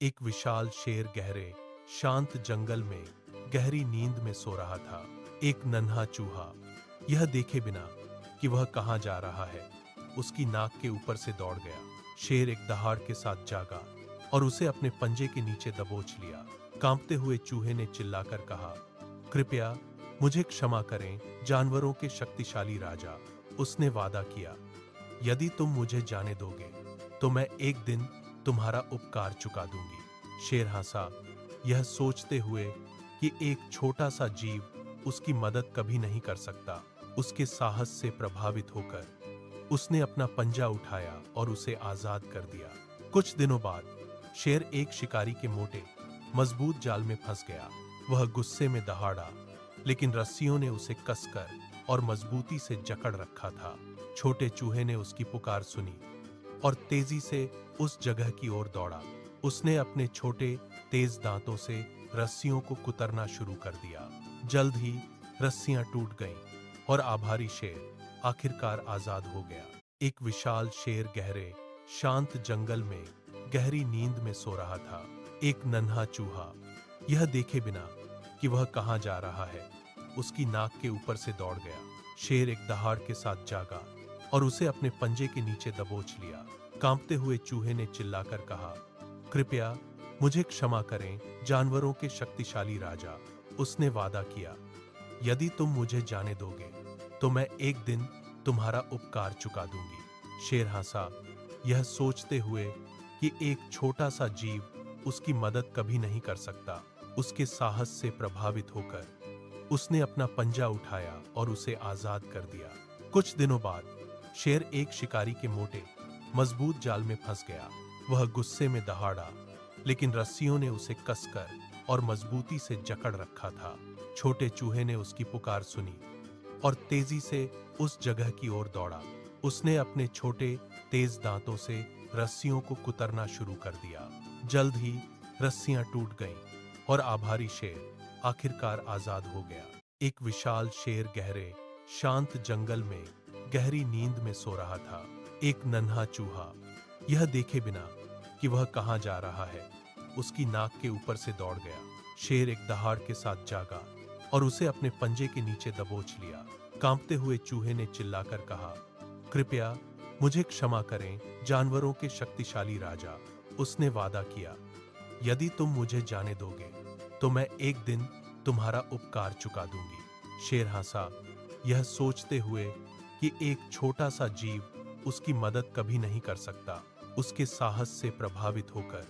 एक विशाल शेर गहरे शांत जंगल में गहरी नींद में सो रहा था। एक नन्हा चूहा यह देखे बिना कि वह कहां जा रहा है, उसकी नाक के ऊपर से दौड़ गया। शेर एक दहाड़ के साथ जागा और उसे अपने पंजे के नीचे दबोच लिया। कांपते हुए चूहे ने चिल्लाकर कहा, कृपया मुझे क्षमा करें, जानवरों के शक्तिशाली राजा। उसने वादा किया, यदि तुम मुझे जाने दोगे तो मैं एक दिन तुम्हारा उपकार चुका दूंगी। शेर हंसा, यह सोचते हुए कि एक छोटा सा जीव उसकी मदद कभी नहीं कर सकता। उसके साहस से प्रभावित होकर उसने अपना पंजा उठाया और उसे आजाद कर दिया। कुछ दिनों बाद शेर एक शिकारी के मोटे मजबूत जाल में फंस गया। वह गुस्से में दहाड़ा, लेकिन रस्सियों ने उसे कसकर और मजबूती से जकड़ रखा था। छोटे चूहे ने उसकी पुकार सुनी और तेजी से उस जगह की ओर दौड़ा। उसने अपने छोटे तेज दांतों से रस्सियों को कुतरना शुरू कर दिया। जल्द ही रस्सियां टूट गईं और आभारी शेर आखिरकार आजाद हो गया। एक विशाल शेर गहरे शांत जंगल में गहरी नींद में सो रहा था। एक नन्हा चूहा यह देखे बिना कि वह कहां जा रहा है, उसकी नाक के ऊपर से दौड़ गया। शेर एक दहाड़ के साथ जागा और उसे अपने पंजे के नीचे दबोच लिया। कांपते हुए चूहे ने चिल्लाकर कहा, कृपया मुझे क्षमा करें, जानवरों के शक्तिशाली राजा। उसने वादा किया, यदि तुम मुझे जाने दोगे तो मैं एक दिन तुम्हारा उपकार चुका दूंगी। शेर हंसा, यह सोचते हुए कि एक छोटा सा जीव उसकी मदद कभी नहीं कर सकता। उसके साहस से प्रभावित होकर उसने अपना पंजा उठाया और उसे आजाद कर दिया। कुछ दिनों बाद शेर एक शिकारी के मोटे मजबूत जाल में फंस गया। वह गुस्से में दहाड़ा, लेकिन रस्सियों ने उसे कसकर और मजबूती से जकड़ रखा था। छोटे चूहे ने उसकी पुकार सुनी और तेजी से उस जगह की ओर दौड़ा। उसने अपने छोटे तेज दांतों से रस्सियों को कुतरना शुरू कर दिया। जल्द ही रस्सियां टूट गईं और आभारी शेर आखिरकार आजाद हो गया। एक विशाल शेर गहरे शांत जंगल में गहरी नींद में सो रहा था। एक नन्हा चूहा यह देखे बिना कि वह कहां जा रहा है, उसकी नाक के ऊपर से दौड़ गया। शेर एक दहाड़ के साथ जागा और उसे अपने पंजे के नीचे दबोच लिया। कांपते हुए चूहे ने चिल्लाकर कहा, कृपया मुझे क्षमा करें, जानवरों के शक्तिशाली राजा। उसने वादा किया, यदि तुम मुझे जाने दोगे तो मैं एक दिन तुम्हारा उपकार चुका दूंगी। शेर हंसा, यह सोचते हुए कि एक छोटा सा जीव उसकी मदद कभी नहीं कर सकता। उसके साहस से प्रभावित होकर